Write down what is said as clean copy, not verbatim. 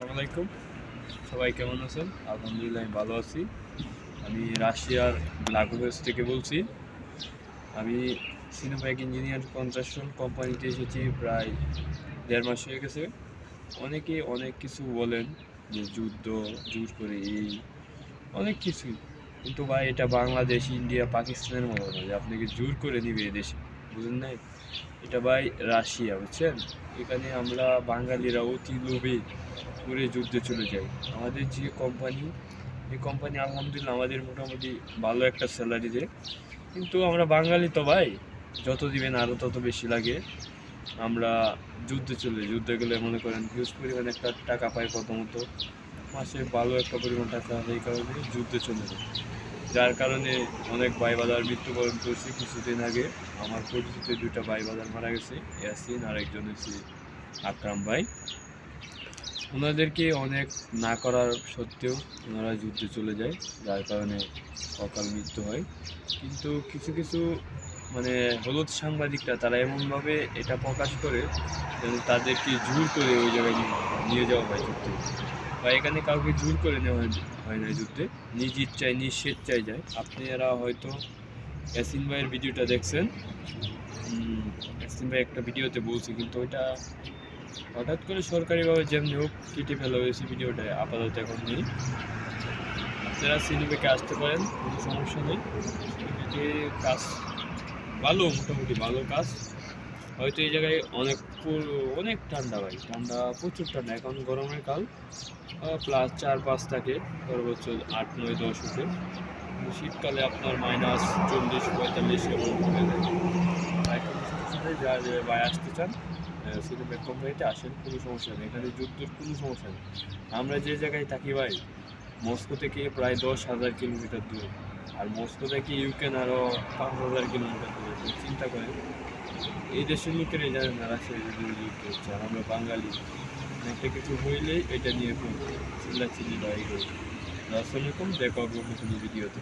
আসসালামু আলাইকুম। সবাই কেমন আছেন? আলহামদুলিল্লাহ আমি ভালো আছি। আমি রাশিয়ার ব্লাগোভেস থেকে বলছি। আমি সিনোভ্যাক ইঞ্জিনিয়ার কনস্ট্রাকশন কোম্পানিতে এসেছি প্রায় ১.৫ মাস হয়ে গেছে। অনেকে অনেক কিছু বলেন যে যুদ্ধ, জোর করে এই অনেক কিছুই। কিন্তু ভাই এটা বাংলাদেশ, ইন্ডিয়া, পাকিস্তানের মতো না যে আপনাকে জোর করে নিবে এই দেশে। বুঝেন নাই? এটা ভাই রাশিয়া, বুঝছেন? এখানে আমরা বাঙালিরা অতি লোভী করে যুদ্ধে চলে যাই। আমাদের যে কোম্পানি, এই কোম্পানি আলহামদুলিল্লাহ আমাদের মোটামুটি ভালো একটা স্যালারি দেয়। কিন্তু আমরা বাঙালি তো ভাই, যত দিবেন আরও তত বেশি লাগে। আমরা যুদ্ধে গেলে মনে করেন হিউজ পরিমাণ একটা টাকা পাই প্রথমত। মাসে ভালো একটা পরিমাণ টাকা, এই কারণে যুদ্ধে চলে যায়। যার কারণে অনেক ভাই বাদার মৃত্যুবরণ করছে কিছুদিন আগে। আমার পরিচিত ২টা ভাই বাদার মারা গেছে, ইয়াসিন আর একজন হচ্ছে আকরাম ভাই। ওনাদেরকে অনেক না করার সত্ত্বেও ওনারা যুদ্ধে চলে যায়, যার কারণে অকাল মৃত্যু হয়। কিন্তু কিছু কিছু মানে হলুদ সাংবাদিকরা তারা এমনভাবে এটা প্রকাশ করে যেন তাদেরকে জোর করে ওই জায়গায় নিয়ে যাওয়া হয় যুদ্ধে, বা এখানে কাউকে জোর করে নেওয়া হয় না যুদ্ধে, নিজ ইচ্ছায় নিজ স্বেচ্ছায় যায়। আপনারা হয়তো ইয়াসিন ভাইয়ের ভিডিওটা দেখছেন। ইয়াসিন ভাই একটা ভিডিওতে বলছে, কিন্তু ওইটা হঠাৎ করে সরকারিভাবে যেমনি হোক কেটে ফেলা হয়েছে ভিডিওটা, আপাতত এখন নেই। আপনারা সিনেমাকে আসতে পারেন, কোনো সমস্যা নেই। সিনেমাকে কাজ ভালো, মোটামুটি ভালো কাজ। হয়তো এই জায়গায় অনেক ঠান্ডা ভাই, ঠান্ডা প্রচুর ঠান্ডা। এখন গরমের কাল, প্লাস ৪-৫ থাকে, সর্বোচ্চ ৮-৯-১০ উঠে। শীতকালে আপনার -40-45 এমন হয়ে যায়। তাই কোনো সমস্যা নেই, যার ভাই আসতে চান সিনেমের কোম্পানিতে আসেন, কোনো সমস্যা নেই। এখানে যুদ্ধের কোনো সমস্যা নেই। আমরা যে জায়গায় থাকি ভাই, মস্কো থেকে প্রায় ১০,০০০ কিলোমিটার দূরে, আর মস্কো থেকে ইউক্রেন আরও ৫,০০০ কিলোমিটার দূরে। চিন্তা করেন, এই দেশের লোকেরাই জানে না রাশিয়ার যুদ্ধ হচ্ছে, আর আমরা বাঙালি একটা কিছু হইলেই এটা নিয়ে খুব চিল্লাচিল্লি বা এগুলো। আসসালামু আলাইকুম, দেখা হবে অন্য কোনো ভিডিওতে।